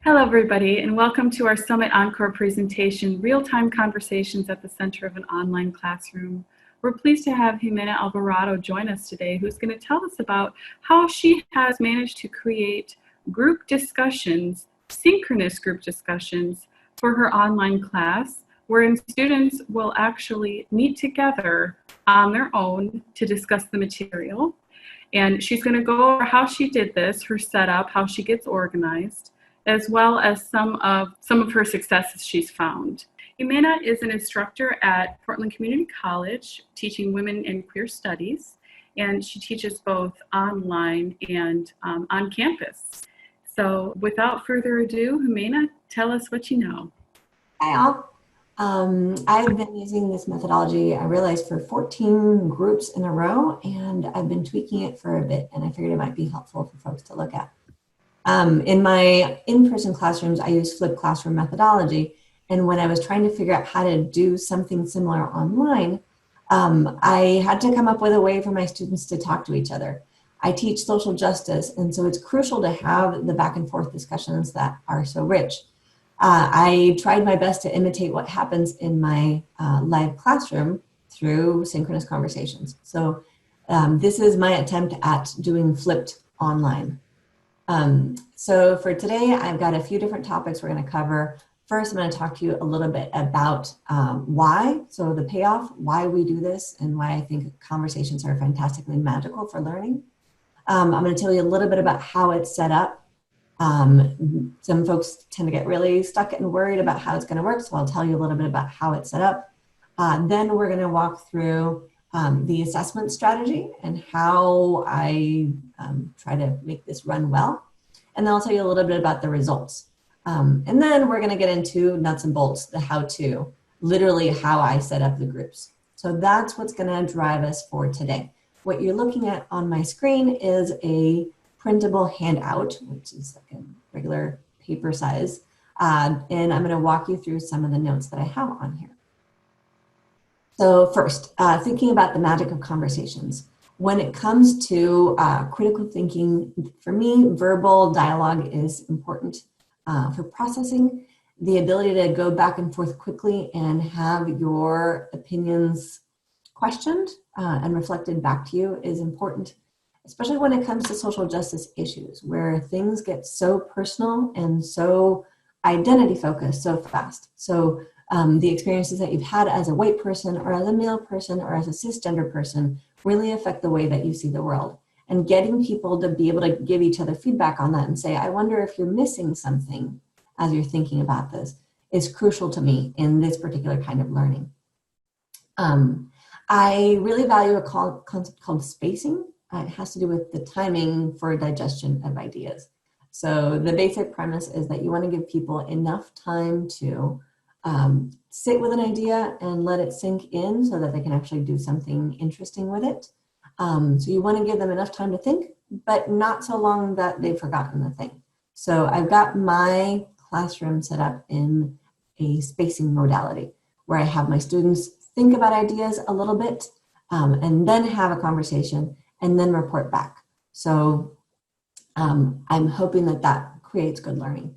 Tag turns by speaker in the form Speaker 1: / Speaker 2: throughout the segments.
Speaker 1: Hello, everybody, and welcome to our Summit Encore presentation, Real-Time Conversations at the Center of an Online Classroom. We're pleased to have Jimena Alvarado join us today, who's going to tell us about how she has managed to create group discussions, synchronous group discussions, for her online class, wherein students will actually meet together on their own to discuss the material. And she's going to go over how she did this, her setup, how she gets organized, as well as some of her successes she's found. Jimena is an instructor at Portland Community College, teaching women and queer studies, and she teaches both online and on campus. So without further ado, Jimena, tell us what you know.
Speaker 2: Hi all. I've been using this methodology, I realized, for 14 groups in a row, and I've been tweaking it for a bit, and I figured it might be helpful for folks to look at. In my in-person classrooms, I use flipped classroom methodology. And when I was trying to figure out how to do something similar online, I had to come up with a way for my students to talk to each other. I teach social justice, and so it's crucial to have the back and forth discussions that are so rich. I tried my best to imitate what happens in my live classroom through synchronous conversations. So this is my attempt at doing flipped online. So for today, I've got a few different topics we're going to cover. First, I'm going to talk to you a little bit about why, so the payoff, why we do this, and why I think conversations are fantastically magical for learning. I'm going to tell you a little bit about how it's set up. Some folks tend to get really stuck and worried about how it's going to work, so I'll tell you a little bit about how it's set up. Then we're going to walk through the assessment strategy and how I try to make this run well. And then I'll tell you a little bit about the results. And then we're going to get into nuts and bolts, the how-to, literally how I set up the groups. So that's what's going to drive us for today. What you're looking at on my screen is a printable handout, which is like a regular paper size. And I'm going to walk you through some of the notes that I have on here. So first, thinking about the magic of conversations. When it comes to critical thinking, for me, verbal dialogue is important for processing. The ability to go back and forth quickly and have your opinions questioned and reflected back to you is important, especially when it comes to social justice issues, where things get so personal and so identity focused so fast. So the experiences that you've had as a white person or as a male person or as a cisgender person really affect the way that you see the world. And getting people to be able to give each other feedback on that and say, I wonder if you're missing something as you're thinking about this, is crucial to me in this particular kind of learning. I really value a concept called spacing. It has to do with the timing for digestion of ideas. So the basic premise is that you want to give people enough time to sit with an idea and let it sink in so that they can actually do something interesting with it. So you want to give them enough time to think, but not so long that they've forgotten the thing. So I've got my classroom set up in a spacing modality where I have my students think about ideas a little bit and then have a conversation and then report back. So I'm hoping that that creates good learning.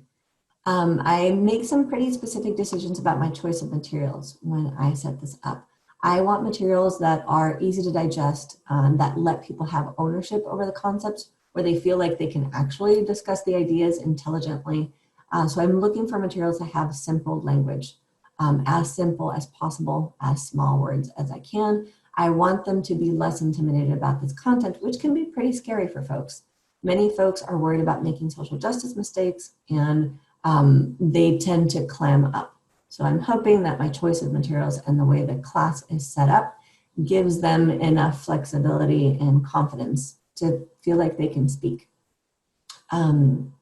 Speaker 2: I make some pretty specific decisions about my choice of materials when I set this up. I want materials that are easy to digest, that let people have ownership over the concepts, where they feel like they can actually discuss the ideas intelligently. So I'm looking for materials that have simple language, as simple as possible, as small words as I can. I want them to be less intimidated about this content, which can be pretty scary for folks. Many folks are worried about making social justice mistakes, and they tend to clam up. So I'm hoping that my choice of materials and the way the class is set up gives them enough flexibility and confidence to feel like they can speak. Another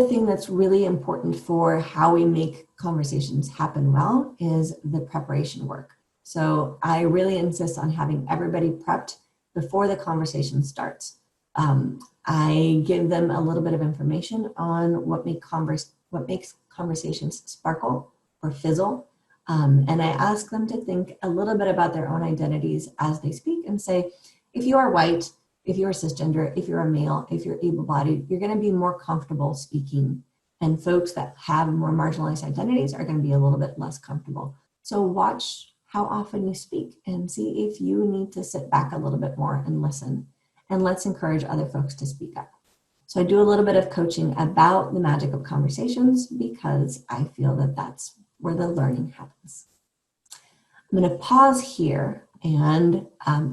Speaker 2: thing that's really important for how we make conversations happen well is the preparation work. So I really insist on having everybody prepped before the conversation starts. I give them a little bit of information on what makes conversations sparkle or fizzle. And I ask them to think a little bit about their own identities as they speak and say, if you are white, if you're cisgender, if you're a male, if you're able-bodied, you're going to be more comfortable speaking. And folks that have more marginalized identities are going to be a little bit less comfortable. So watch how often you speak and see if you need to sit back a little bit more and listen. And let's encourage other folks to speak up. So I do a little bit of coaching about the magic of conversations because I feel that that's where the learning happens. I'm going to pause here and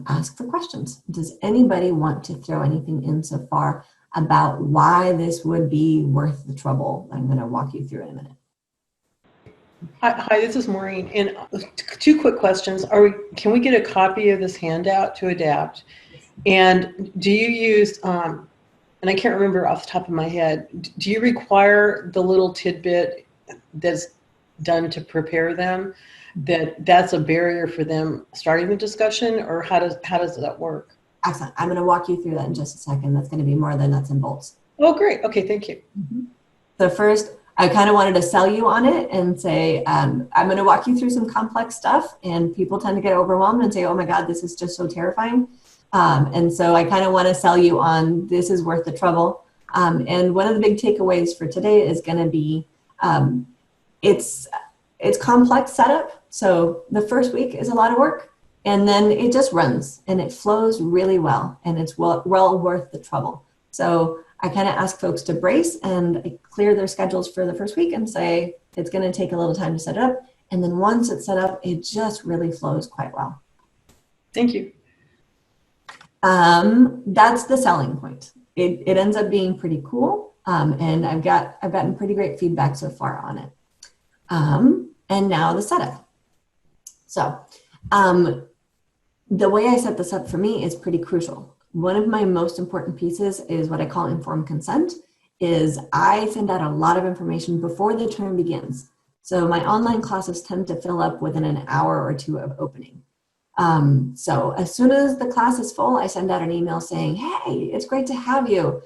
Speaker 2: ask for questions. Does anybody want to throw anything in so far about why this would be worth the trouble? I'm going to walk you through in a minute.
Speaker 3: Hi, this is Maureen. And 2 quick questions. Can we get a copy of this handout to adapt? And do you use, and I can't remember off the top of my head, do you require the little tidbit that's done to prepare them, that's a barrier for them starting the discussion, or how does that work?
Speaker 2: Excellent. I'm going to walk you through that in just a second. That's going to be more the nuts and bolts.
Speaker 3: Oh, great. Okay, thank you.
Speaker 2: So first, I kind of wanted to sell you on it and say, I'm going to walk you through some complex stuff, and people tend to get overwhelmed and say, oh my God, this is just so terrifying. And so I kind of want to sell you on this is worth the trouble. And one of the big takeaways for today is going to be, it's complex setup. So the first week is a lot of work, and then it just runs and it flows really well, and it's well worth the trouble. So I kind of ask folks to brace and clear their schedules for the first week and say, it's going to take a little time to set it up. And then once it's set up, it just really flows quite well.
Speaker 3: Thank you.
Speaker 2: That's the selling point. It ends up being pretty cool. And I've gotten pretty great feedback so far on it. And now the setup. So the way I set this up for me is pretty crucial. One of my most important pieces is what I call informed consent, is I send out a lot of information before the term begins. So my online classes tend to fill up within an hour or 2 of opening. So as soon as the class is full, I send out an email saying, hey, it's great to have you.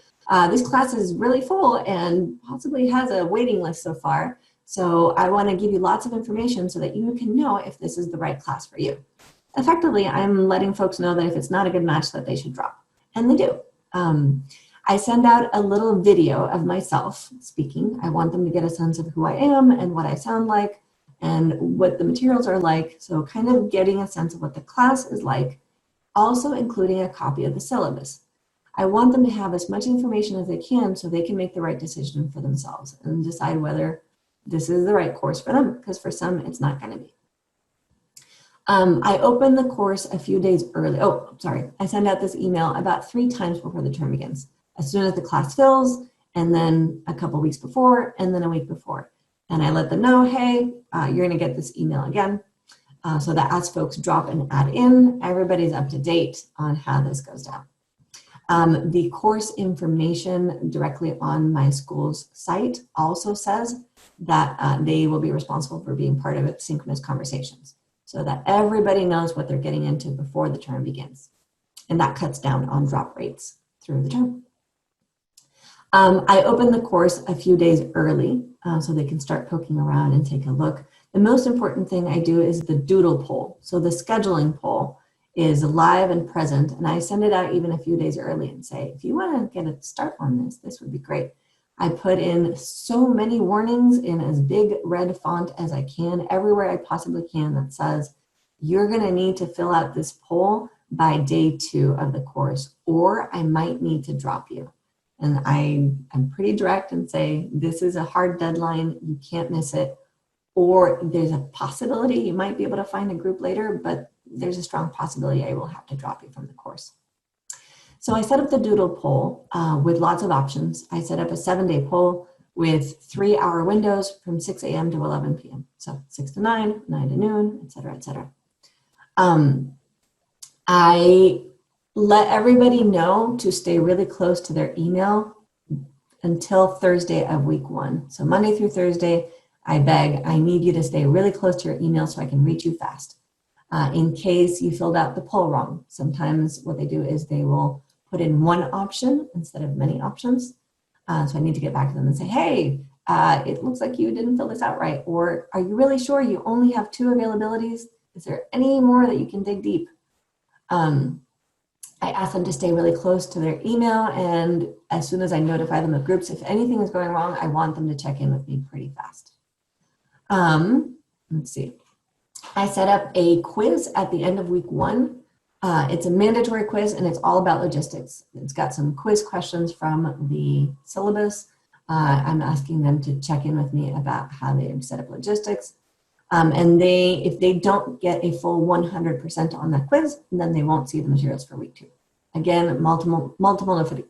Speaker 2: This class is really full and possibly has a waiting list so far. So I want to give you lots of information so that you can know if this is the right class for you. Effectively, I'm letting folks know that if it's not a good match, that they should drop. And they do. I send out a little video of myself speaking. I want them to get a sense of who I am and what I sound like and what the materials are like. So kind of getting a sense of what the class is like, also including a copy of the syllabus. I want them to have as much information as they can so they can make the right decision for themselves and decide whether this is the right course for them, because for some, it's not going to be. I open the course a few days early. Oh, sorry. I send out this email about 3 times before the term begins. As soon as the class fills, and then a couple weeks before, and then a week before. And I let them know, hey, you're going to get this email again. So that as folks drop and add in, everybody's up to date on how this goes down. The course information directly on my school's site also says that they will be responsible for being part of it, synchronous conversations, so that everybody knows what they're getting into before the term begins. And that cuts down on drop rates through the term. I open the course a few days early so they can start poking around and take a look. The most important thing I do is the Doodle Poll. So the scheduling poll is live and present, and I send it out even a few days early and say, if you want to get a start on this, this would be great. I put in so many warnings in as big red font as I can, everywhere I possibly can, that says, you're going to need to fill out this poll by day 2 of the course, or I might need to drop you. And I'm pretty direct and say, this is a hard deadline, you can't miss it, or there's a possibility you might be able to find a group later, but there's a strong possibility I will have to drop you from the course. So I set up the Doodle Poll with lots of options. I set up a 7-day poll with 3-hour windows from 6 a.m. to 11 p.m. So 6 to 9, 9 to noon, et cetera, et cetera. I let everybody know to stay really close to their email until Thursday of week 1. So Monday through Thursday, I beg, I need you to stay really close to your email so I can reach you fast. In case you filled out the poll wrong, sometimes what they do is they will put in one option instead of many options. So I need to get back to them and say, hey, it looks like you didn't fill this out right. Or are you really sure you only have 2 availabilities? Is there any more that you can dig deep? I ask them to stay really close to their email, and as soon as I notify them of groups, if anything is going wrong, I want them to check in with me pretty fast. Let's see. I set up a quiz at the end of week 1. It's a mandatory quiz, and it's all about logistics. It's got some quiz questions from the syllabus. I'm asking them to check in with me about how they set up logistics. And if they don't get a full 100% on that quiz, then they won't see the materials for week 2. Again, multiple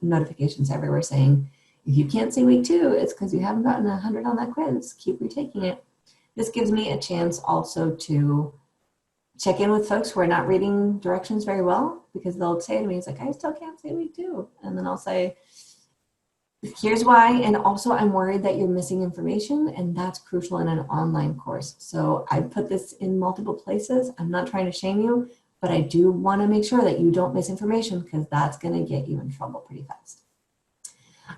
Speaker 2: notifications everywhere saying, if you can't see week 2, it's because you haven't gotten 100 on that quiz. Keep retaking it. This gives me a chance also to check in with folks who are not reading directions very well, because they'll say to me, it's like, I still can't see week 2. And then I'll say, here's why. And also I'm worried that you're missing information, and that's crucial in an online course. So I put this in multiple places. I'm not trying to shame you, but I do want to make sure that you don't miss information, because that's going to get you in trouble pretty fast.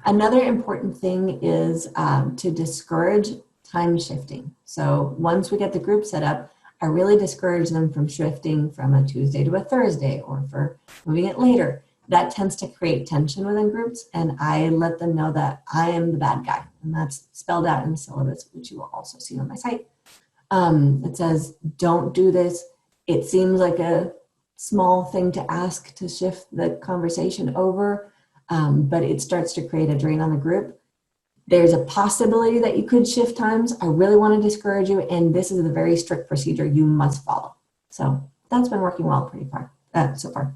Speaker 2: Another important thing is to discourage time shifting. So once we get the group set up, I really discourage them from shifting from a Tuesday to a Thursday, or for moving it later. That tends to create tension within groups, and I let them know that I am the bad guy, and that's spelled out in the syllabus, which you will also see on my site. It says, don't do this. It seems like a small thing to ask to shift the conversation over, but it starts to create a drain on the group. There's a possibility that you could shift times. I really want to discourage you, and this is a very strict procedure you must follow. So that's been working well so far.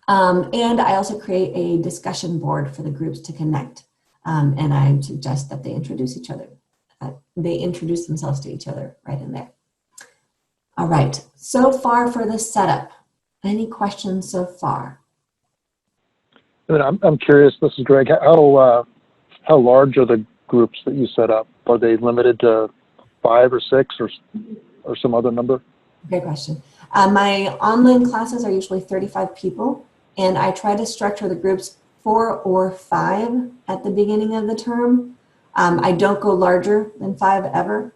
Speaker 2: And I also create a discussion board for the groups to connect. And I suggest that they introduce each other. They introduce themselves to each other right in there. All right, so far for the setup. Any questions so far?
Speaker 4: I'm curious, this is Greg, how large are the groups that you set up? Are they limited to 5 or 6 or some other number?
Speaker 2: Great question. My online classes are usually 35 people, and I try to structure the groups 4 or 5 at the beginning of the term. I don't go larger than 5 ever.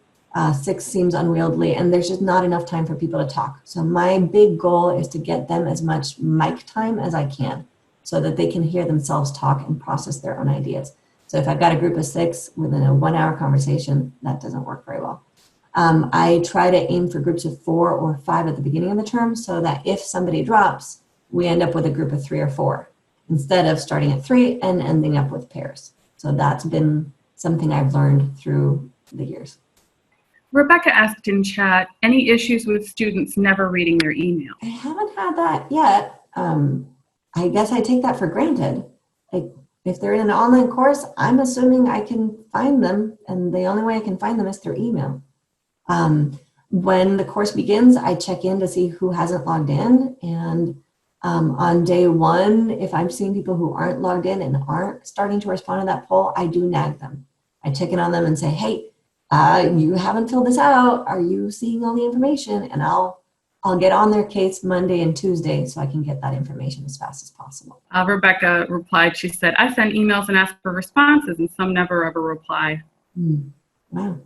Speaker 2: 6 seems unwieldy, and there's just not enough time for people to talk. So my big goal is to get them as much mic time as I can, so that they can hear themselves talk and process their own ideas. So if I've got a group of 6 within a 1-hour conversation, that doesn't work very well. I try to aim for groups of 4 or 5 at the beginning of the term, so that if somebody drops, we end up with a group of 3 or 4, instead of starting at 3 and ending up with pairs. So that's been something I've learned through the years.
Speaker 1: Rebecca asked in chat, any issues with students never reading their email?
Speaker 2: I haven't had that yet. I guess I take that for granted. If they're in an online course, I'm assuming I can find them, and the only way I can find them is through email. When the course begins, I check in to see who hasn't logged in, and on day 1, if I'm seeing people who aren't logged in and aren't starting to respond to that poll, I do nag them. I check in on them and say, hey, you haven't filled this out. Are you seeing all the information? And I'll get on their case Monday and Tuesday so I can get that information as fast as possible.
Speaker 1: Rebecca replied, she said, I send emails and ask for responses, and some never ever reply.
Speaker 2: Wow.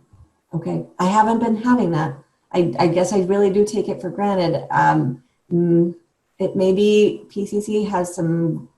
Speaker 2: Okay. I haven't been having that. I guess I really do take it for granted. It maybe PCC has some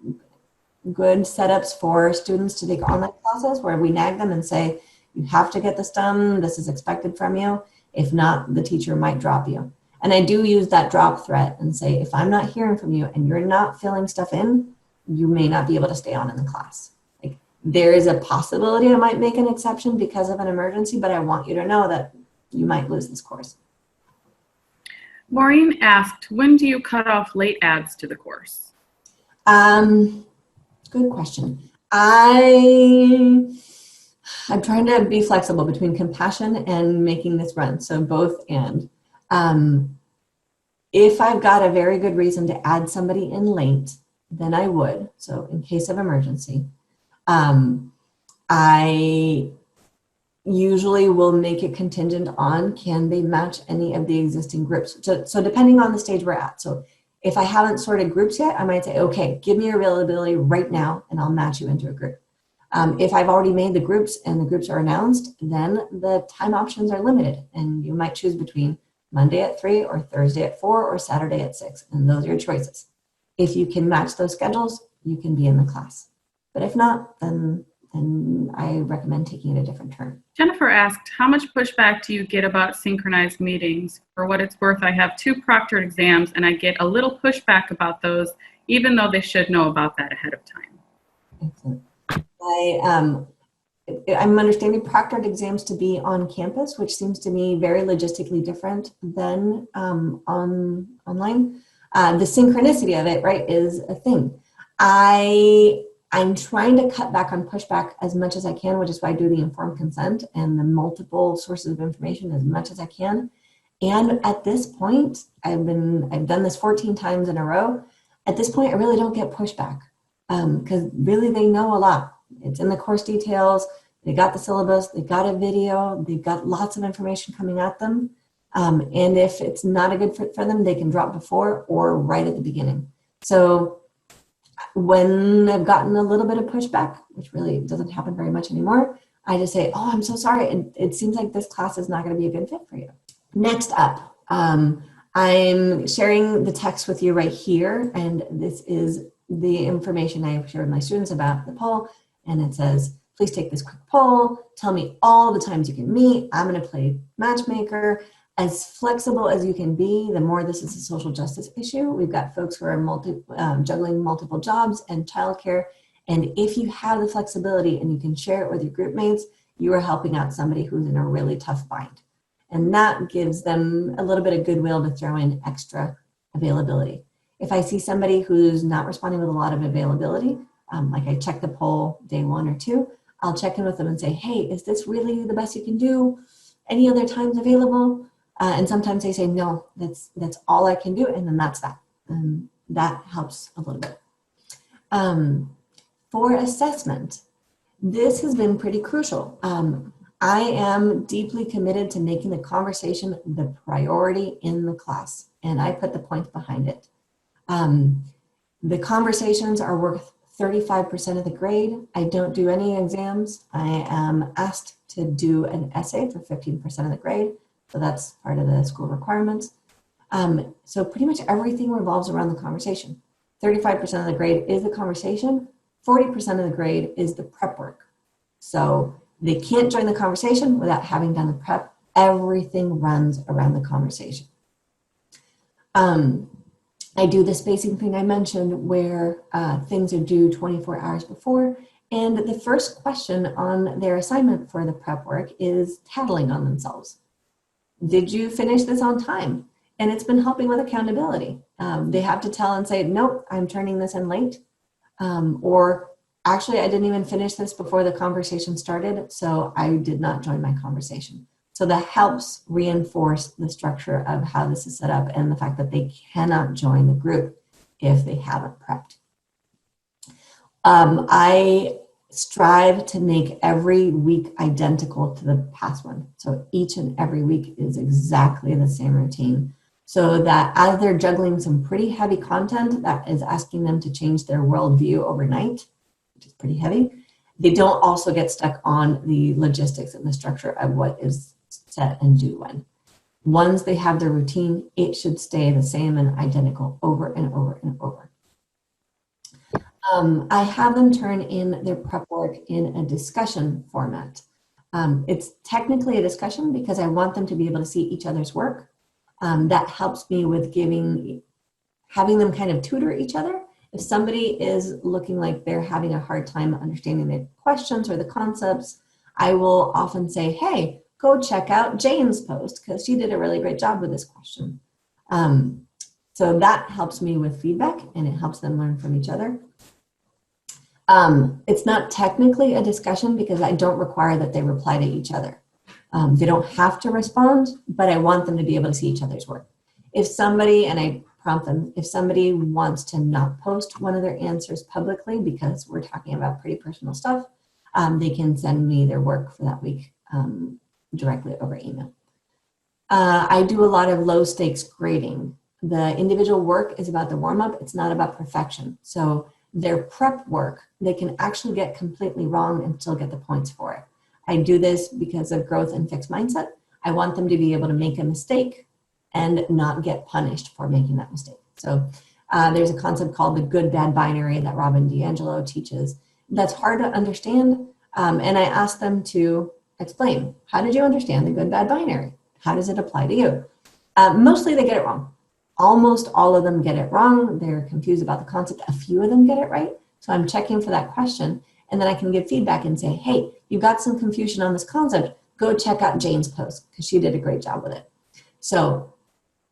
Speaker 2: good setups for students to take online classes where we nag them and say, you have to get this done. This is expected from you. If not, the teacher might drop you. And I do use that drop threat and say, if I'm not hearing from you and you're not filling stuff in, you may not be able to stay on in the class. Like, there is a possibility I might make an exception because of an emergency, but I want you to know that you might lose this course.
Speaker 1: Maureen asked, when do you cut off late adds to the course?
Speaker 2: Good question. I'm trying to be flexible between compassion and making this run. So both and. If I've got a very good reason to add somebody in late, then I would. So in case of emergency, I usually will make it contingent on, can they match any of the existing groups? So depending on the stage we're at. So if I haven't sorted groups yet, I might say, okay, give me your availability right now and I'll match you into a group. If I've already made the groups and the groups are announced, then the time options are limited and you might choose between Monday at 3 or Thursday at 4 or Saturday at 6. And those are your choices. If you can match those schedules, you can be in the class. But if not, then I recommend taking it a different turn.
Speaker 1: Jennifer asked, how much pushback do you get about synchronized meetings? For what it's worth, I have 2 proctored exams and I get a little pushback about those, even though they should know about that ahead of time.
Speaker 2: Excellent. I'm understanding proctored exams to be on campus, which seems to me very logistically different than online. The synchronicity of it, right, is a thing. I'm trying to cut back on pushback as much as I can, which is why I do the informed consent and the multiple sources of information as much as I can. And at this point, I've done this 14 times in a row. At this point, I really don't get pushback because really they know a lot. It's in the course details. They got the syllabus. They got a video. They've got lots of information coming at them. And if it's not a good fit for them, they can drop before or right at the beginning. So when I've gotten a little bit of pushback, which really doesn't happen very much anymore, I just say, oh, I'm so sorry. It seems like this class is not going to be a good fit for you. Next up, I'm sharing the text with you right here. And this is the information I share with my students about the poll. And it says, please take this quick poll. Tell me all the times you can meet. I'm going to play matchmaker. As flexible as you can be, the more this is a social justice issue. We've got folks who are juggling multiple jobs and childcare. And if you have the flexibility and you can share it with your group mates, you are helping out somebody who's in a really tough bind. And that gives them a little bit of goodwill to throw in extra availability. If I see somebody who's not responding with a lot of availability, like I check the poll day 1 or 2, I'll check in with them and say, hey, is this really the best you can do? Any other times available? And sometimes they say, no, that's all I can do. And then that's that. And that helps a little bit. For assessment, this has been pretty crucial. I am deeply committed to making the conversation the priority in the class. And I put the points behind it. The conversations are worth 35% of the grade. I don't do any exams. I am asked to do an essay for 15% of the grade. So that's part of the school requirements. So pretty much everything revolves around the conversation. 35% of the grade is the conversation. 40% of the grade is the prep work. So they can't join the conversation without having done the prep. Everything runs around the conversation. I do the spacing thing I mentioned where things are due 24 hours before. And the first question on their assignment for the prep work is tattling on themselves. Did you finish this on time? And it's been helping with accountability. They have to tell and say, nope, I'm turning this in late. Or actually, I didn't even finish this before the conversation started, so I did not join my conversation. So that helps reinforce the structure of how this is set up and the fact that they cannot join the group if they haven't prepped. I strive to make every week identical to the past one. So each and every week is exactly the same routine. So that as they're juggling some pretty heavy content that is asking them to change their worldview overnight, which is pretty heavy, they don't also get stuck on the logistics and the structure of what is set and due when. Once they have their routine, it should stay the same and identical over and over and over. I have them turn in their prep work in a discussion format. It's technically a discussion because I want them to be able to see each other's work. That helps me with having them kind of tutor each other. If somebody is looking like they're having a hard time understanding the questions or the concepts, I will often say, hey, go check out Jane's post because she did a really great job with this question. So that helps me with feedback and it helps them learn from each other. It's not technically a discussion because I don't require that they reply to each other. They don't have to respond, but I want them to be able to see each other's work. If somebody, and I prompt them, if somebody wants to not post one of their answers publicly because we're talking about pretty personal stuff, they can send me their work for that week directly over email. I do a lot of low stakes grading. The individual work is about the warm-up. It's not about perfection. So their prep work, they can actually get completely wrong and still get the points for it. I do this because of growth and fixed mindset. I want them to be able to make a mistake and not get punished for making that mistake. So There's a concept called the good-bad binary that Robin DiAngelo teaches. That's hard to understand, and I asked them to explain, how did you understand the good-bad binary? How does it apply to you? Mostly they get it wrong. Almost all of them get it wrong. They're confused about the concept. A few of them get it right. So I'm checking for that question, and then I can give feedback and say, hey, you got some confusion on this concept. Go check out Jane's post because she did a great job with it. So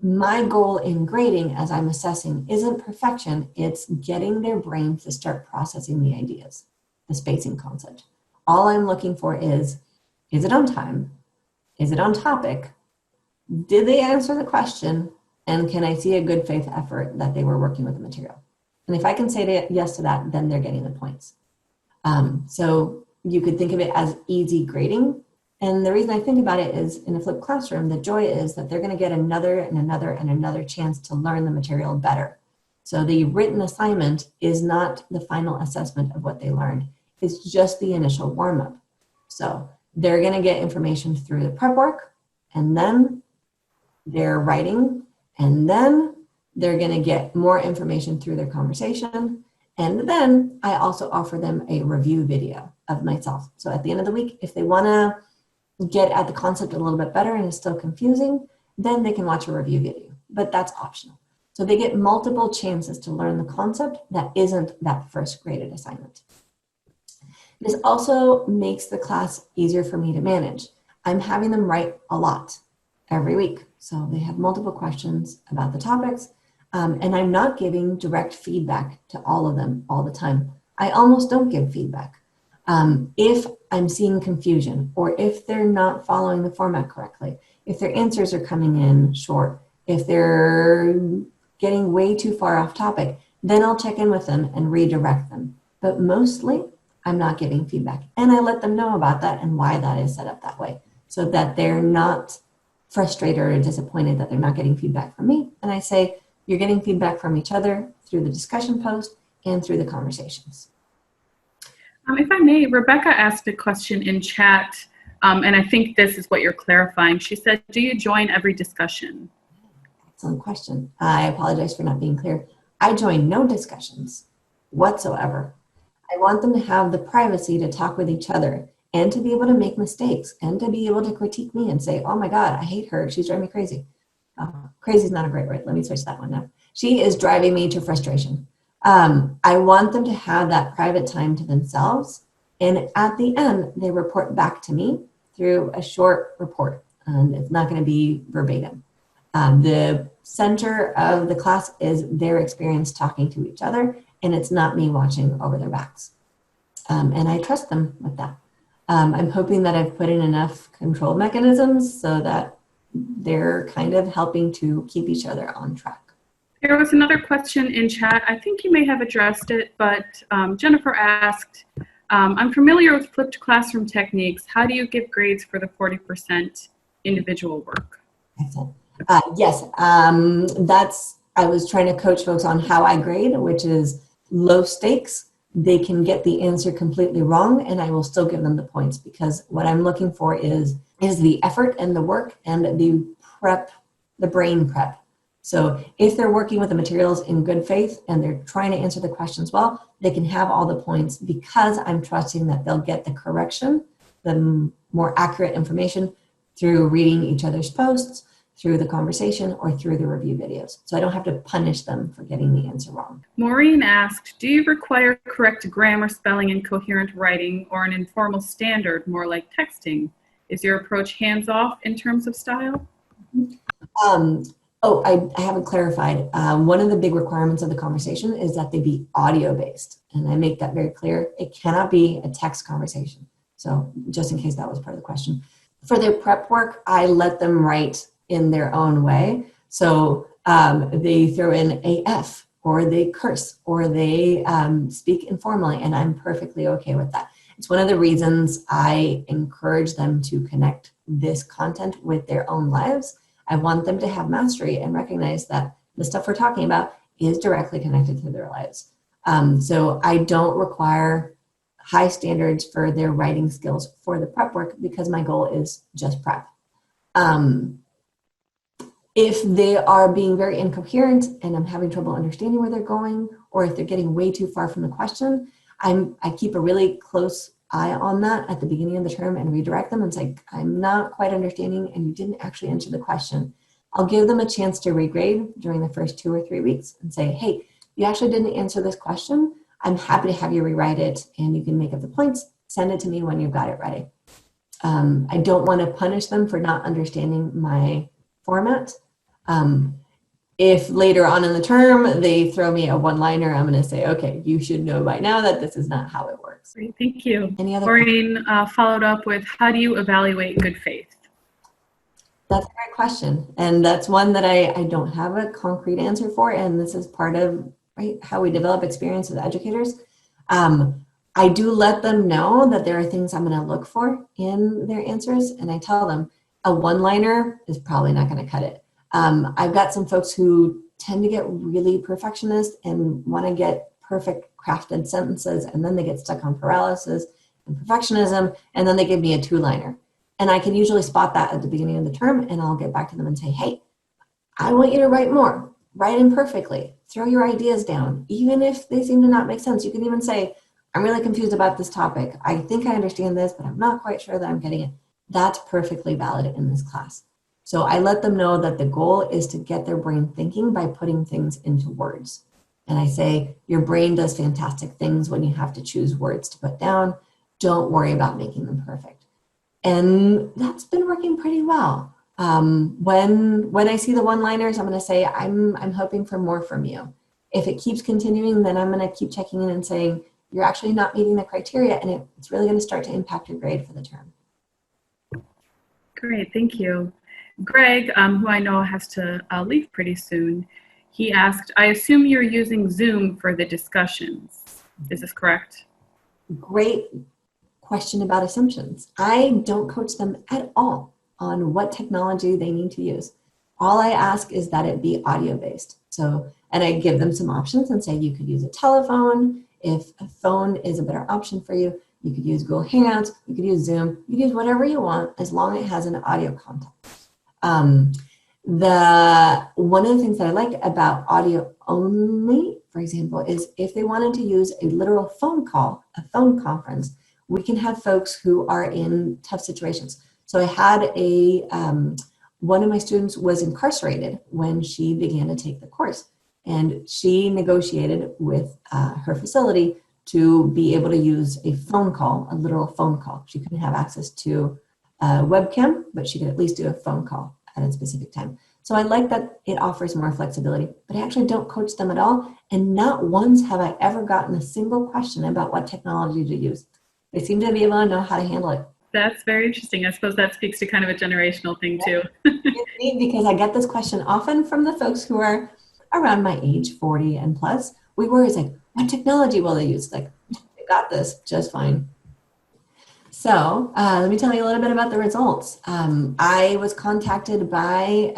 Speaker 2: my goal in grading as I'm assessing isn't perfection. It's getting their brain to start processing the ideas, the spacing concept. All I'm looking for is it on time? Is it on topic? Did they answer the question? And can I see a good faith effort that they were working with the material? And if I can say yes to that, then they're getting the points. So you could think of it as easy grading. And the reason I think about it is in a flipped classroom, the joy is that they're going to get another and another and another chance to learn the material better. So the written assignment is not the final assessment of what they learned. It's just the initial warm-up. So they're going to get information through the prep work, and then they're writing, and then they're going to get more information through their conversation. And then I also offer them a review video of myself. So at the end of the week, if they want to get at the concept a little bit better and it's still confusing, then they can watch a review video, but that's optional. So they get multiple chances to learn the concept that isn't that first graded assignment. This also makes the class easier for me to manage. I'm having them write a lot every week. So they have multiple questions about the topics, and I'm not giving direct feedback to all of them all the time. I almost don't give feedback. If I'm seeing confusion, or if they're not following the format correctly, if their answers are coming in short, if they're getting way too far off topic, then I'll check in with them and redirect them. But mostly, I'm not giving feedback. And I let them know about that and why that is set up that way, so that they're not frustrated or disappointed that they're not getting feedback from me. And I say, you're getting feedback from each other through the discussion post and through the conversations.
Speaker 1: If I may, Rebecca asked a question in chat, and I think this is what you're clarifying. She said, do you join every discussion?
Speaker 2: Excellent question. I apologize for not being clear. I join no discussions whatsoever. I want them to have the privacy to talk with each other and to be able to make mistakes and to be able to critique me and say, oh my God, I hate her. She's driving me crazy. Crazy is not a great word. Let me switch that one now. She is driving me to frustration. I want them to have that private time to themselves. And at the end, they report back to me through a short report. It's not going to be verbatim. The center of the class is their experience talking to each other, and it's not me watching over their backs. And I trust them with that. I'm hoping that I've put in enough control mechanisms so that they're kind of helping to keep each other on track.
Speaker 1: There was another question in chat. I think you may have addressed it, but Jennifer asked, I'm familiar with flipped classroom techniques. How do you give grades for the 40% individual work?
Speaker 2: Excellent. Yes, I was trying to coach folks on how I grade, which is low stakes. They can get the answer completely wrong, and I will still give them the points, because what I'm looking for is the effort and the work and the prep, the brain prep. So if they're working with the materials in good faith and they're trying to answer the questions well, they can have all the points because I'm trusting that they'll get the correction, the more accurate information through reading each other's posts, through the conversation, or through the review videos. So I don't have to punish them for getting the answer wrong.
Speaker 1: Maureen asked, do you require correct grammar, spelling, and coherent writing, or an informal standard, more like texting? Is your approach hands-off in terms of style?
Speaker 2: I haven't clarified. One of the big requirements of the conversation is that they be audio-based. And I make that very clear. It cannot be a text conversation. So just in case that was part of the question. For their prep work, I let them write in their own way. So they throw in AF, or they curse, or they speak informally, and I'm perfectly okay with that. It's one of the reasons I encourage them to connect this content with their own lives. I want them to have mastery and recognize that the stuff we're talking about is directly connected to their lives. So I don't require high standards for their writing skills for the prep work because my goal is just prep. If they are being very incoherent and I'm having trouble understanding where they're going, or if they're getting way too far from the question, I keep a really close eye on that at the beginning of the term and redirect them and say, I'm not quite understanding and you didn't actually answer the question. I'll give them a chance to regrade during the first 2 or 3 weeks and say, hey, you actually didn't answer this question. I'm happy to have you rewrite it and you can make up the points. Send it to me when you've got it ready. I don't want to punish them for not understanding my format. If later on in the term they throw me a one-liner, I'm going to say, okay, you should know by now that this is not how it works.
Speaker 1: Great, thank you.
Speaker 2: Any other
Speaker 1: Maureen followed up with, how do you evaluate good faith?
Speaker 2: That's a great question. And that's one that I don't have a concrete answer for. And this is part of how we develop experience as educators. I do let them know that there are things I'm going to look for in their answers. And I tell them a one-liner is probably not going to cut it. I've got some folks who tend to get really perfectionist and want to get perfect crafted sentences. And then they get stuck on paralysis and perfectionism. And then they give me a two-liner. And I can usually spot that at the beginning of the term, and I'll get back to them and say, hey, I want you to write more, write imperfectly, throw your ideas down. Even if they seem to not make sense, you can even say, I'm really confused about this topic. I think I understand this, but I'm not quite sure that I'm getting it. That's perfectly valid in this class. So I let them know that the goal is to get their brain thinking by putting things into words. And I say, your brain does fantastic things when you have to choose words to put down. Don't worry about making them perfect. And that's been working pretty well. When I see the one-liners, I'm going to say, I'm hoping for more from you. If it keeps continuing, then I'm going to keep checking in and saying, you're actually not meeting the criteria, and it's really going to start to impact your grade for the term.
Speaker 1: Great, thank you. Greg, who I know has to leave pretty soon, he asked, I assume you're using Zoom for the discussions. Is this correct?
Speaker 2: Great question about assumptions. I don't coach them at all on what technology they need to use. All I ask is that it be audio based. So, and I give them some options and say, you could use a telephone. If a phone is a better option for you, you could use Google Hangouts, you could use Zoom, you could use whatever you want as long as it has an audio content. One of the things that I like about audio only, for example, is if they wanted to use a literal phone call, a phone conference, we can have folks who are in tough situations. So I had one of my students was incarcerated when she began to take the course, and she negotiated with her facility to be able to use a phone call, a literal phone call. She couldn't have access to a webcam, but she could at least do a phone call at a specific time. So I like that it offers more flexibility, but I actually don't coach them at all. And not once have I ever gotten a single question about what technology to use. They seem to be able to know how to handle it.
Speaker 1: That's very interesting. I suppose that speaks to kind of a generational thing too.
Speaker 2: It's neat because I get this question often from the folks who are around my age, 40 and plus. We were always like, what technology will they use? Like, they got this just fine. So let me tell you a little bit about the results. I was contacted by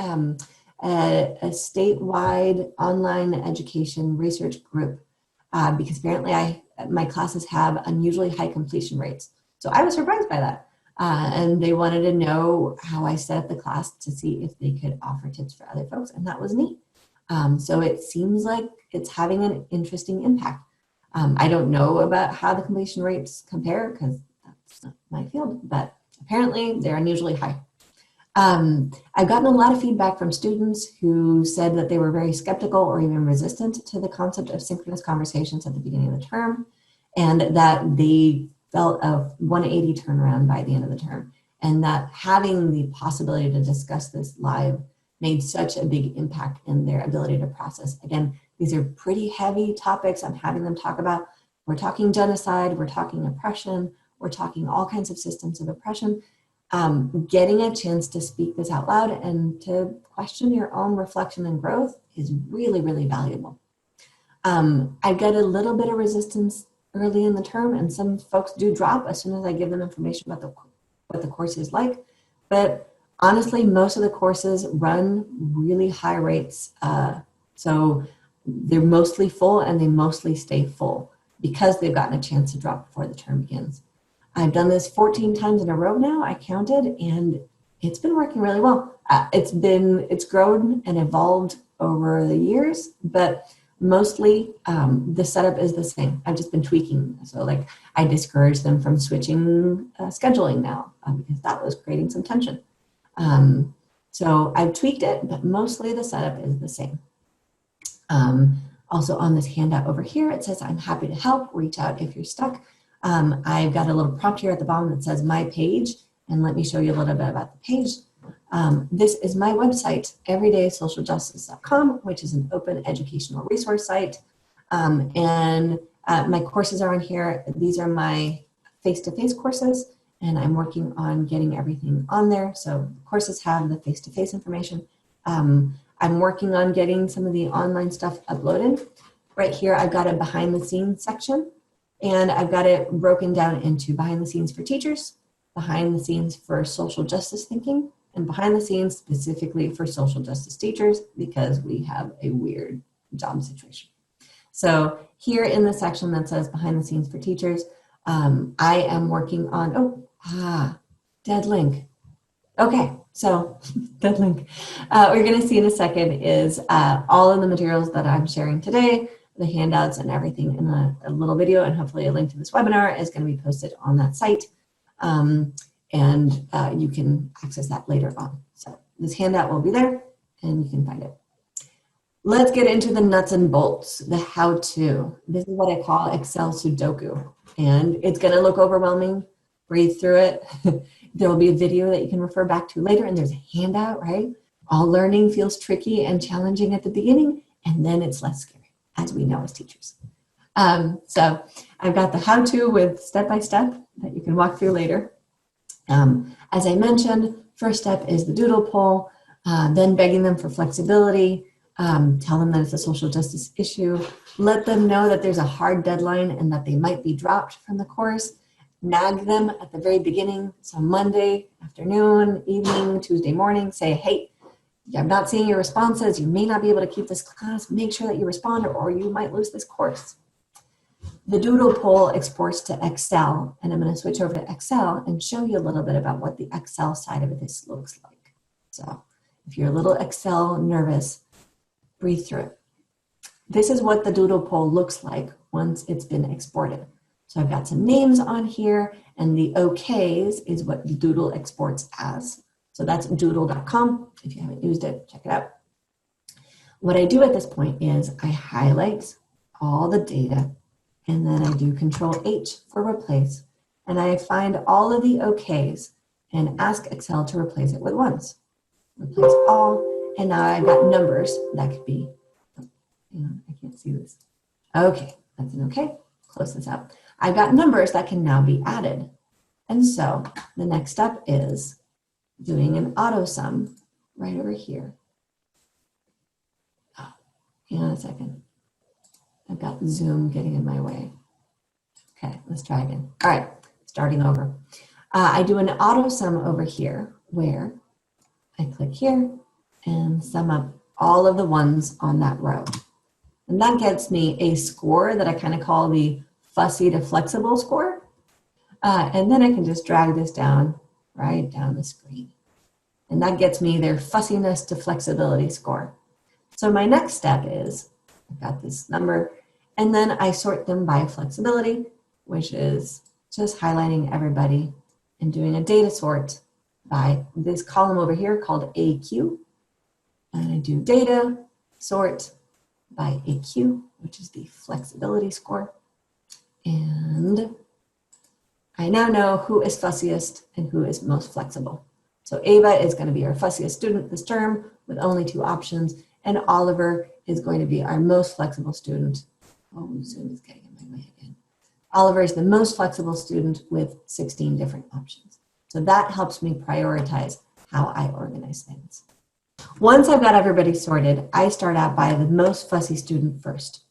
Speaker 2: a statewide online education research group because apparently my classes have unusually high completion rates. So I was surprised by that. And they wanted to know how I set up the class to see if they could offer tips for other folks. And that was neat. So it seems like it's having an interesting impact. I don't know about how the completion rates compare because that's not my field, but apparently they're unusually high. I've gotten a lot of feedback from students who said that they were very skeptical or even resistant to the concept of synchronous conversations at the beginning of the term, and that they felt a 180 turnaround by the end of the term, and that having the possibility to discuss this live made such a big impact in their ability to process. Again, these are pretty heavy topics I'm having them talk about. We're talking genocide, we're talking oppression, we're talking all kinds of systems of oppression. Getting a chance to speak this out loud and to question your own reflection and growth is really, really valuable. I get a little bit of resistance early in the term, and some folks do drop as soon as I give them information about what the course is like. But honestly, most of the courses run really high rates. So they're mostly full and they mostly stay full because they've gotten a chance to drop before the term begins. I've done this 14 times in a row now, I counted, and it's been working really well. it's grown and evolved over the years, but mostly the setup is the same. I've just been tweaking. So like I discourage them from switching scheduling now because that was creating some tension. So I've tweaked it, but mostly the setup is the same. Also on this handout over here, it says, I'm happy to help, reach out if you're stuck. I've got a little prompt here at the bottom that says my page, and let me show you a little bit about the page. This is my website, everydaysocialjustice.com, which is an open educational resource site. My courses are on here. These are my face-to-face courses, and I'm working on getting everything on there. So courses have the face-to-face information. I'm working on getting some of the online stuff uploaded. Right here, I've got a behind the scenes section, and I've got it broken down into behind the scenes for teachers, behind the scenes for social justice thinking, and behind the scenes specifically for social justice teachers because we have a weird job situation. So here in the section that says behind the scenes for teachers, I am working on, dead link. Okay, so dead link. We're gonna see in a second is all of the materials that I'm sharing today, the handouts and everything in a little video, and hopefully a link to this webinar is gonna be posted on that site. You can access that later on. So this handout will be there and you can find it. Let's get into the nuts and bolts, the how-to. This is what I call Excel Sudoku, and it's gonna look overwhelming. Breathe through it. There will be a video that you can refer back to later, and there's a handout, right? All learning feels tricky and challenging at the beginning, and then it's less scary, as we know as teachers. So I've got the how-to with step-by-step that you can walk through later. As I mentioned, first step is the Doodle Poll, then begging them for flexibility, tell them that it's a social justice issue, let them know that there's a hard deadline and that they might be dropped from the course, nag them at the very beginning, so Monday afternoon, evening, Tuesday morning, say, hey, I'm not seeing your responses, you may not be able to keep this class, make sure that you respond or you might lose this course. The Doodle Poll exports to Excel, and I'm going to switch over to Excel and show you a little bit about what the Excel side of this looks like. So if you're a little Excel nervous, breathe through it. This is what the Doodle Poll looks like once it's been exported. So I've got some names on here, and the OKs is what Doodle exports as. So that's doodle.com. If you haven't used it, check it out. What I do at this point is I highlight all the data, and then I do Control H for replace, and I find all of the OKs and ask Excel to replace it with ones. Replace all, and now I've got numbers that could be, I can't see this. Okay, that's an okay. Close this out. I've got numbers that can now be added. And so the next step is doing an auto sum right over here. Oh, hang on a second. I've got Zoom getting in my way. Okay, let's try again. All right, starting over. I do an auto sum over here where I click here and sum up all of the ones on that row. And that gets me a score that I kind of call the fussy to flexible score. And then I can just drag this down, right down the screen. And that gets me their fussiness to flexibility score. So my next step is, I've got this number, and then I sort them by flexibility, which is just highlighting everybody and doing a data sort by this column over here called AQ. And I do data sort by AQ, which is the flexibility score. And I now know who is fussiest and who is most flexible. So Ava is going to be our fussiest student this term with only 2 options, and Oliver is going to be our most flexible student. Oh, Zoom is getting in my way again. Oliver is the most flexible student with 16 different options. So that helps me prioritize how I organize things. Once I've got everybody sorted, I start out by the most fussy student first,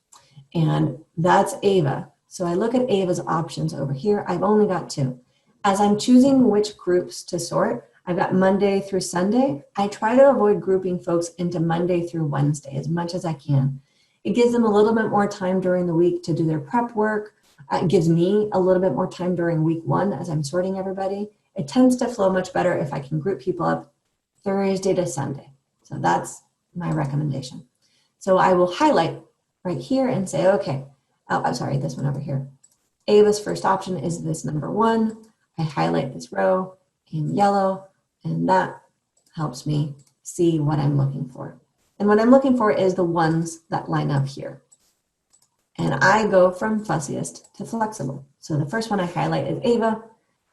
Speaker 2: and that's Ava. So I look at Ava's options over here. I've only got 2. As I'm choosing which groups to sort, I've got Monday through Sunday. I try to avoid grouping folks into Monday through Wednesday as much as I can. It gives them a little bit more time during the week to do their prep work. It gives me a little bit more time during week 1 as I'm sorting everybody. It tends to flow much better if I can group people up Thursday to Sunday. So that's my recommendation. So I will highlight right here and say, okay, oh, I'm sorry, this one over here. Ava's first option is this number 1. I highlight this row in yellow, and that helps me see what I'm looking for. And what I'm looking for is the ones that line up here. And I go from fussiest to flexible. So the first one I highlight is Ava.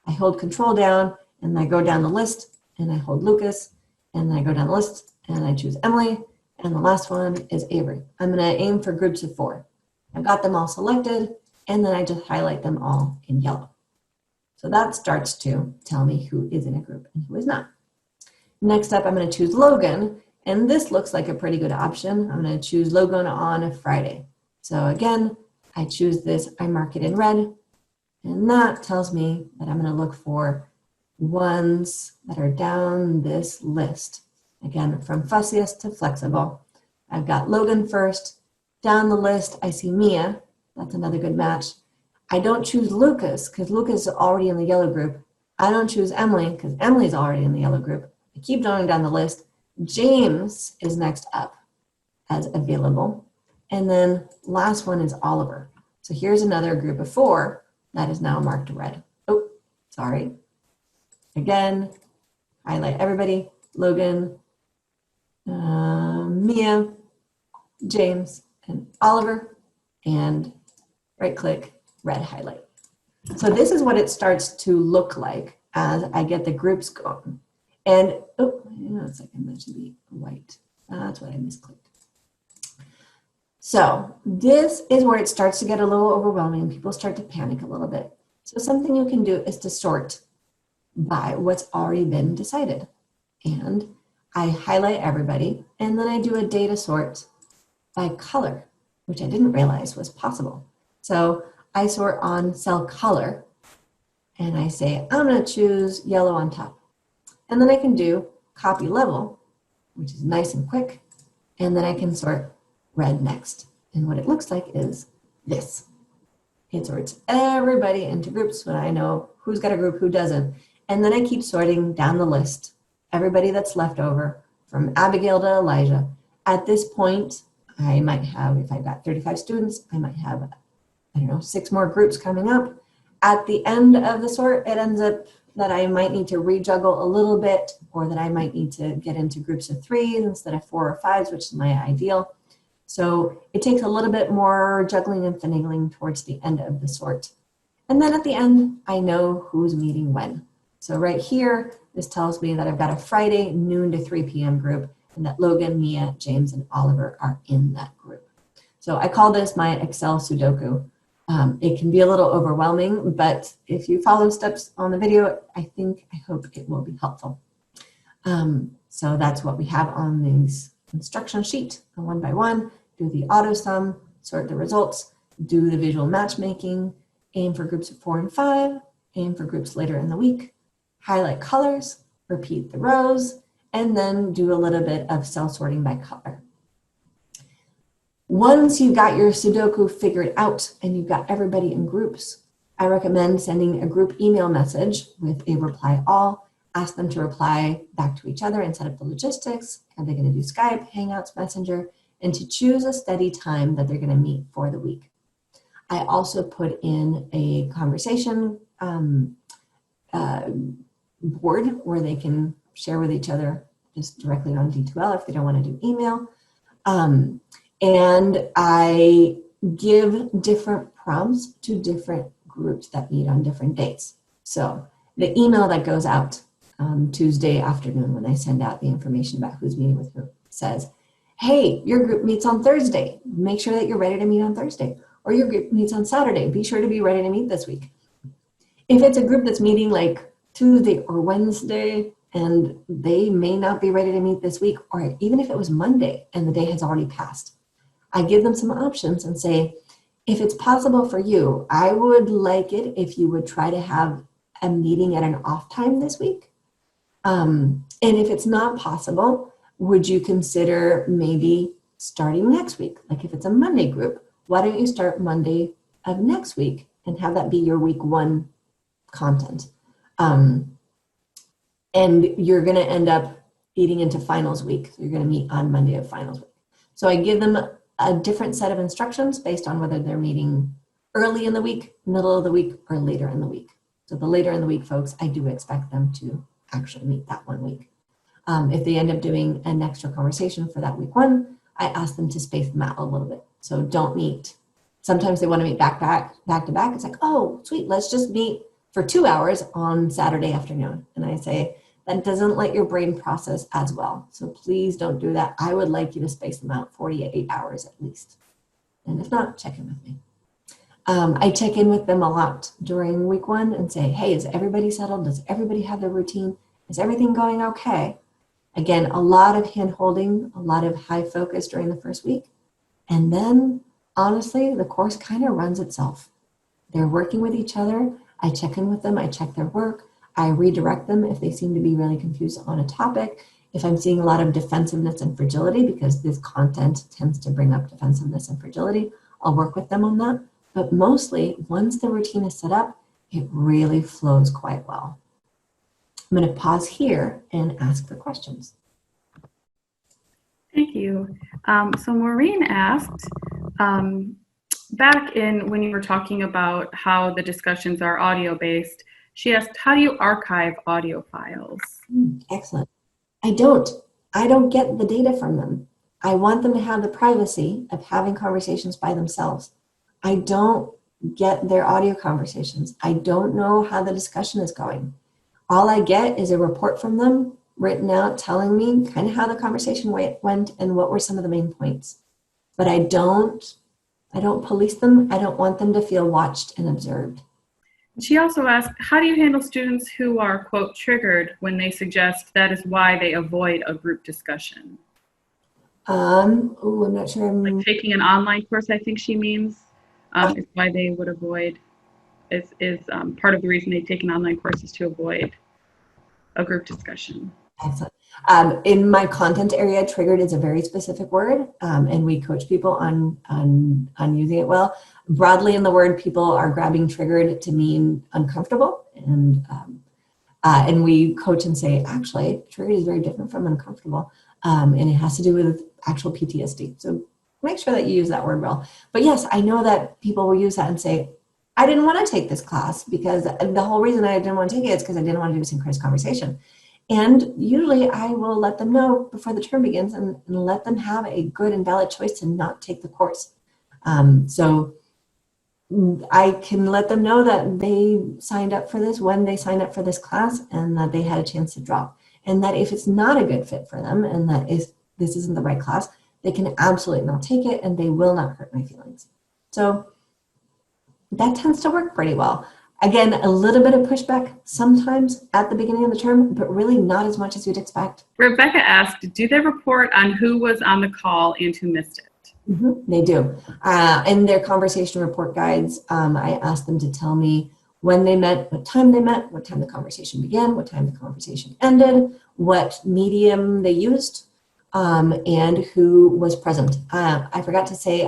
Speaker 2: I hold control down and I go down the list and I hold Lucas and I go down the list and I choose Emily. And the last one is Avery. I'm going to aim for groups of 4. I've got them all selected and then I just highlight them all in yellow. So that starts to tell me who is in a group and who is not. Next up, I'm going to choose Logan. And this looks like a pretty good option. I'm going to choose Logan on a Friday. So again, I choose this, I mark it in red, and that tells me that I'm going to look for ones that are down this list. Again, from fussiest to flexible. I've got Logan first. Down the list, I see Mia. That's another good match. I don't choose Lucas because Lucas is already in the yellow group. I don't choose Emily because Emily's already in the yellow group. I keep going down the list. James is next up as available. And then last one is Oliver. So here's another group of 4 that is now marked red. Oh, sorry. Again, highlight everybody. Logan, Mia, James, and Oliver. And right click, red highlight. So this is what it starts to look like as I get the groups going. And, oh, hang on a second, that should be white. That's what I misclicked. So this is where it starts to get a little overwhelming. People start to panic a little bit. So something you can do is to sort by what's already been decided. And I highlight everybody, and then I do a data sort by color, which I didn't realize was possible. So I sort on cell color, and I say, I'm going to choose yellow on top. And then I can do copy level, which is nice and quick. And then I can sort red next. And what it looks like is this. It sorts everybody into groups when I know who's got a group, who doesn't. And then I keep sorting down the list, everybody that's left over from Abigail to Elijah. At this point, I might have, if I've got 35 students, I might have, I don't know, 6 more groups coming up. At the end of the sort, it ends up that I might need to rejuggle a little bit, or that I might need to get into groups of 3 instead of 4 or 5s, which is my ideal. So it takes a little bit more juggling and finagling towards the end of the sort. And then at the end, I know who's meeting when. So right here, this tells me that I've got a Friday noon to 3 p.m. group, and that Logan, Mia, James, and Oliver are in that group. So I call this my Excel Sudoku. It can be a little overwhelming, but if you follow steps on the video, I hope it will be helpful. So that's what we have on these instruction sheet, one by one. Do the auto sum, sort the results, do the visual matchmaking, aim for groups of 4 and 5, aim for groups later in the week, highlight colors, repeat the rows, and then do a little bit of cell sorting by color. Once you've got your Sudoku figured out and you've got everybody in groups, I recommend sending a group email message with a reply all. Ask them to reply back to each other and set up the logistics. Are they going to do Skype, Hangouts, Messenger, and to choose a steady time that they're going to meet for the week. I also put in a conversation board where they can share with each other just directly on D2L if they don't want to do email. And I give different prompts to different groups that meet on different dates. So the email that goes out Tuesday afternoon when I send out the information about who's meeting with who says, hey, your group meets on Thursday. Make sure that you're ready to meet on Thursday. Or your group meets on Saturday. Be sure to be ready to meet this week. If it's a group that's meeting like Tuesday or Wednesday and they may not be ready to meet this week, or even if it was Monday and the day has already passed, I give them some options and say, if it's possible for you, I would like it if you would try to have a meeting at an off time this week. And if it's not possible, would you consider maybe starting next week? Like if it's a Monday group, why don't you start Monday of next week and have that be your week 1 content? And you're going to end up feeding into finals week. So you're going to meet on Monday of finals week. So I give them a different set of instructions based on whether they're meeting early in the week, middle of the week, or later in the week. So the later in the week folks, I do expect them to actually meet that 1 week. If they end up doing an extra conversation for that week 1, I ask them to space them out a little bit. So don't meet. Sometimes they want to meet back to back. It's like, oh, sweet, let's just meet for 2 hours on Saturday afternoon. And I say, that doesn't let your brain process as well. So please don't do that. I would like you to space them out 48 hours at least. And if not, check in with me. I check in with them a lot during week 1 and say, hey, is everybody settled? Does everybody have their routine? Is everything going okay? Again, a lot of hand holding, a lot of high focus during the first week. And then honestly, the course kind of runs itself. They're working with each other. I check in with them. I check their work. I redirect them if they seem to be really confused on a topic. If I'm seeing a lot of defensiveness and fragility, because this content tends to bring up defensiveness and fragility, I'll work with them on that. But mostly, once the routine is set up, it really flows quite well. I'm going to pause here and ask for questions.
Speaker 1: Thank you. So Maureen asked, back in when you were talking about how the discussions are audio-based, she asked, how do you archive audio files?
Speaker 2: Excellent. I don't get the data from them. I want them to have the privacy of having conversations by themselves. I don't get their audio conversations. I don't know how the discussion is going. All I get is a report from them written out telling me kind of how the conversation went and what were some of the main points. But I don't police them. I don't want them to feel watched and observed.
Speaker 1: She also asked, how do you handle students who are, quote, triggered when they suggest that is why they avoid a group discussion?
Speaker 2: I'm not sure.
Speaker 1: Like taking an online course, I think she means, is why they would avoid, is part of the reason they take an online course is to avoid a group discussion.
Speaker 2: Excellent. In my content area, triggered is a very specific word, and we coach people on using it well. Broadly in the word, people are grabbing triggered to mean uncomfortable, and we coach and say, actually, triggered is very different from uncomfortable, and it has to do with actual PTSD. So make sure that you use that word well. But yes, I know that people will use that and say, I didn't want to take this class because the whole reason I didn't want to take it is because I didn't want to do synchronous conversation. And usually I will let them know before the term begins and let them have a good and valid choice to not take the course. So I can let them know that they signed up for this when they signed up for this class and that they had a chance to drop. And that if it's not a good fit for them and that if this isn't the right class, they can absolutely not take it and they will not hurt my feelings. So that tends to work pretty well. Again, a little bit of pushback sometimes at the beginning of the term, but really not as much as you'd expect.
Speaker 1: Rebecca asked, do they report on who was on the call and who missed it?
Speaker 2: Mm-hmm, they do. In their conversation report guides, I ask them to tell me when they met, what time the conversation began, what time the conversation ended, what medium they used, and who was present. I forgot to say,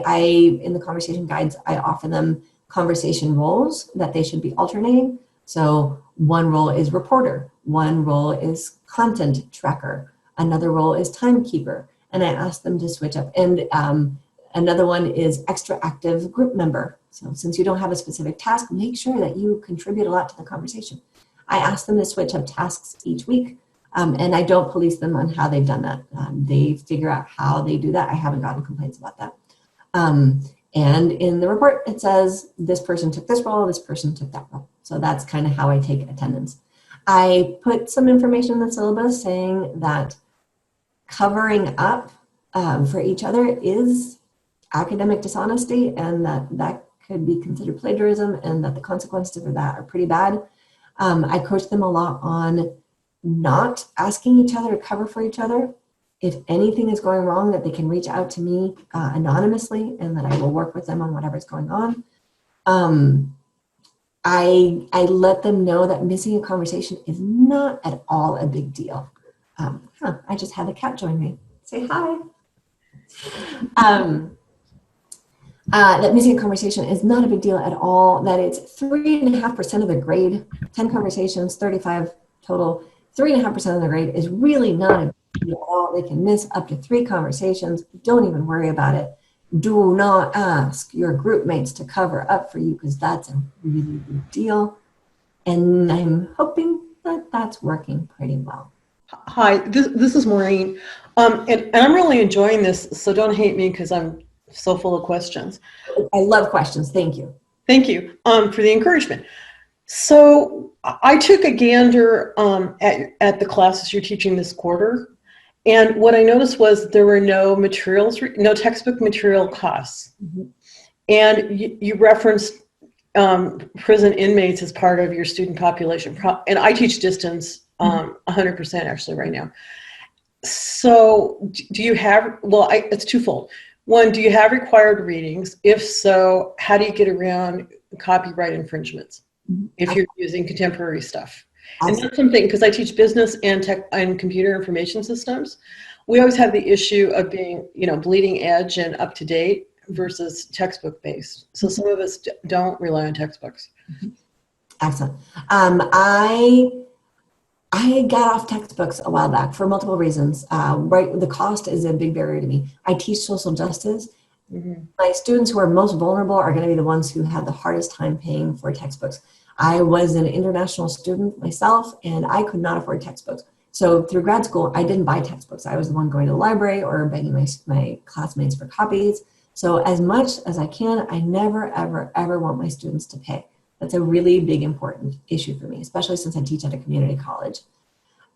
Speaker 2: in the conversation guides, I offer them conversation roles that they should be alternating. So one role is reporter, one role is content tracker, another role is timekeeper, and I ask them to switch up. And another one is extra active group member. So since you don't have a specific task, make sure that you contribute a lot to the conversation. I ask them to switch up tasks each week, and I don't police them on how they've done that. They figure out how they do that. I haven't gotten complaints about that. And in the report, it says this person took this role, this person took that role. So that's kind of how I take attendance. I put some information in the syllabus saying that covering up for each other is academic dishonesty and that could be considered plagiarism and that the consequences for that are pretty bad. I coach them a lot on not asking each other to cover for each other. If anything is going wrong, that they can reach out to me anonymously and that I will work with them on whatever's going on. I let them know that missing a conversation is not at all a big deal. I just had the cat join me. Say hi. That missing a conversation is not a big deal at all, that it's 3.5% of the grade, 10 conversations, 35 total, 3.5% of the grade is really not a big They can miss up to 3 conversations. Don't even worry about it. Do not ask your group mates to cover up for you because that's a really big deal. And I'm hoping that that's working pretty well.
Speaker 3: Hi, this is Maureen. And I'm really enjoying this, so don't hate me because I'm so full of questions.
Speaker 2: I love questions. Thank you.
Speaker 3: Thank you for the encouragement. So I took a gander at the classes you're teaching this quarter. And what I noticed was there were no materials, no textbook material costs.
Speaker 2: Mm-hmm.
Speaker 3: And you referenced prison inmates as part of your student population. And I teach distance 100% actually right now. So do you have, well, it's twofold. One, do you have required readings? If so, how do you get around copyright infringements if you're using contemporary stuff? And that's something, because I teach business and tech and computer information systems, we always have the issue of being, bleeding edge and up to date versus textbook based. So some of us don't rely on textbooks.
Speaker 2: Excellent. I got off textbooks a while back for multiple reasons. Right, the cost is a big barrier to me. I teach social justice. Mm-hmm. My students who are most vulnerable are going to be the ones who have the hardest time paying for textbooks. I was an international student myself, and I could not afford textbooks. So through grad school, I didn't buy textbooks. I was the one going to the library or begging my classmates for copies. So as much as I can, I never, ever, ever want my students to pay. That's a really big, important issue for me, especially since I teach at a community college.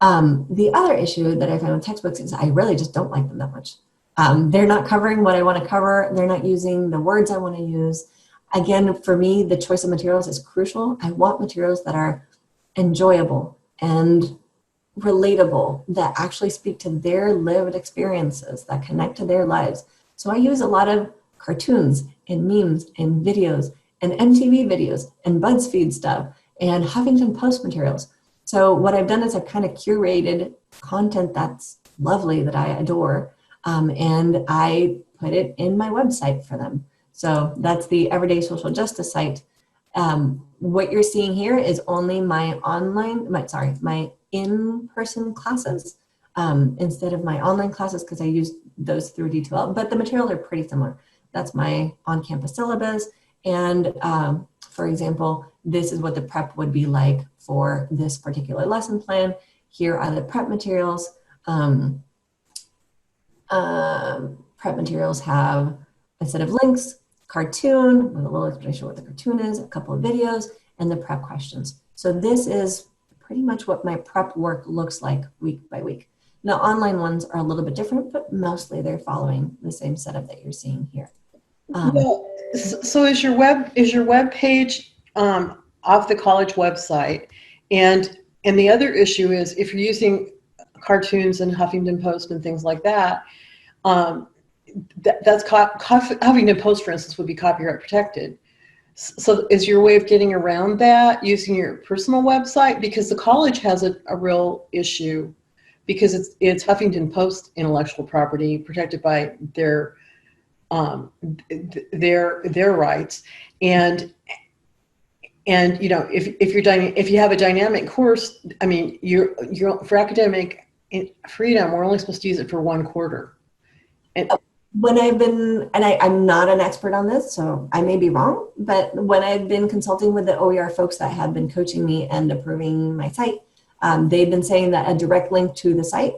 Speaker 2: The other issue that I found with textbooks is I really just don't like them that much. They're not covering what I want to cover. They're not using the words I want to use. Again, for me, the choice of materials is crucial. I want materials that are enjoyable and relatable, that actually speak to their lived experiences, that connect to their lives. So I use a lot of cartoons and memes and videos and MTV videos and BuzzFeed stuff and Huffington Post materials. So what I've done is I've kind of curated content that's lovely, that I adore, and I put it in my website for them. So that's the Everyday Social Justice site. What you're seeing here is only my in-person classes instead of my online classes, because I use those through D2L, but the materials are pretty similar. That's my on-campus syllabus. And for example, this is what the prep would be like for this particular lesson plan. Here are the prep materials. Prep materials have a set of links, cartoon with a little explanation of what the cartoon is, a couple of videos, and the prep questions. So this is pretty much what my prep work looks like week by week. Now, online ones are a little bit different, but mostly they're following the same setup that you're seeing here.
Speaker 3: Well, so is your web page off the college website? And the other issue is if you're using cartoons and Huffington Post and things like that, that's Huffington Post, for instance, would be copyright protected. So is your way of getting around that using your personal website? Because the college has a real issue because it's Huffington Post intellectual property protected by their rights. And if you have a dynamic course, I mean, you're for academic freedom, we're only supposed to use it for 1 quarter. And
Speaker 2: when I've been, and I'm not an expert on this, so I may be wrong, but when I've been consulting with the OER folks that have been coaching me and approving my site, they've been saying that a direct link to the site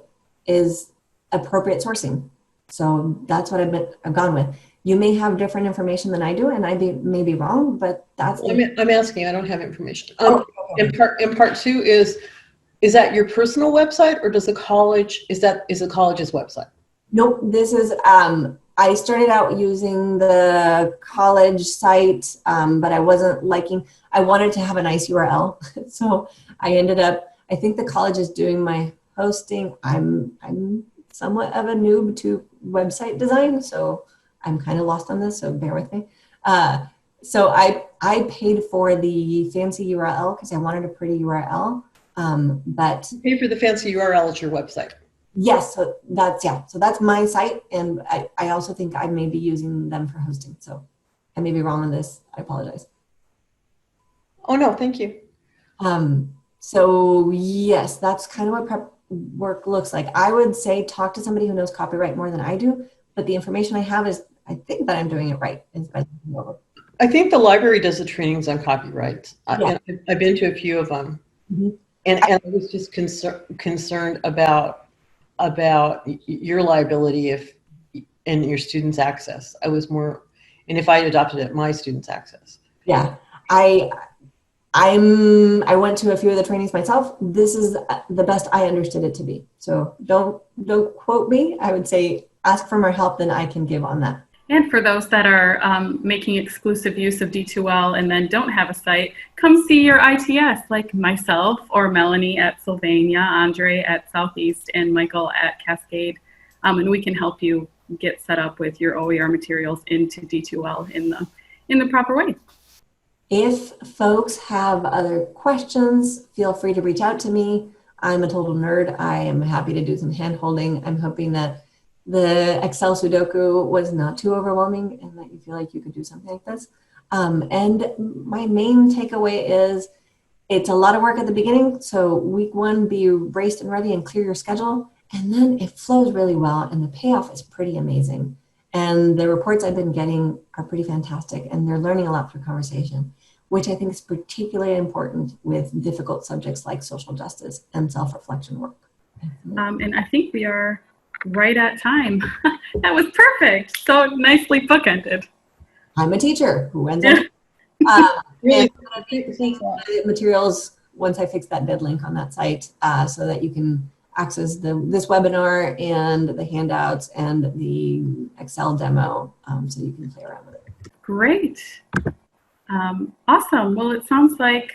Speaker 2: is appropriate sourcing. So that's what I've gone with. You may have different information than I do, and I may be wrong, but that's.
Speaker 3: I'm asking. I don't have information. And part 2 is that your personal website, or does the college is the college's website?
Speaker 2: Nope. This is. I started out using the college site, but I wasn't liking. I wanted to have a nice URL, so I ended up. I think the college is doing my hosting. I'm somewhat of a noob to website design, so I'm kind of lost on this, so bear with me. So I paid for the fancy URL because I wanted a pretty URL, but
Speaker 3: you pay for the fancy URL at your website.
Speaker 2: Yes, so that's my site, and I also think I may be using them for hosting, so I may be wrong on this. I apologize.
Speaker 3: Oh no, thank you.
Speaker 2: So yes, that's kind of what prep work looks like. I would say talk to somebody who knows copyright more than I do, but the information I have is, I think that I'm doing it right. Is by looking over.
Speaker 3: I think the library does the trainings on copyright.
Speaker 2: Yeah.
Speaker 3: I've been to a few of them.
Speaker 2: Mhm.
Speaker 3: And I was just concerned about your liability and your students' access. I was more, and if I adopted it, my students' access.
Speaker 2: Yeah, I went to a few of the trainings myself. This is the best I understood it to be. So don't quote me. I would say ask for more help than I can give on that.
Speaker 1: And for those that are making exclusive use of D2L and then don't have a site, come see your ITS, like myself or Melanie at Sylvania, Andre at Southeast, and Michael at Cascade. And we can help you get set up with your OER materials into D2L in the proper way.
Speaker 2: If folks have other questions, feel free to reach out to me. I'm a total nerd. I am happy to do some hand holding. I'm hoping that the Excel Sudoku was not too overwhelming and that you feel like you could do something like this. And my main takeaway is it's a lot of work at the beginning. So week one, be braced and ready and clear your schedule. And then it flows really well and the payoff is pretty amazing. And the reports I've been getting are pretty fantastic and they're learning a lot through conversation, which I think is particularly important with difficult subjects like social justice and self-reflection work.
Speaker 1: And I think we are right at time. That was perfect. So nicely bookended.
Speaker 2: I'm a teacher who ends up
Speaker 3: Really,
Speaker 2: the materials once I fix that dead link on that site so that you can access this webinar and the handouts and the Excel demo so you can play around with it.
Speaker 1: Great. Awesome. Well, it sounds like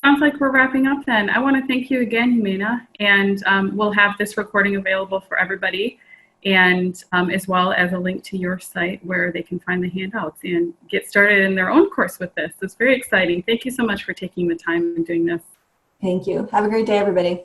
Speaker 1: we're wrapping up then. I want to thank you again, Jimena, and we'll have this recording available for everybody, and as well as a link to your site where they can find the handouts and get started in their own course with this. It's very exciting. Thank you so much for taking the time and doing this.
Speaker 2: Thank you. Have a great day, everybody.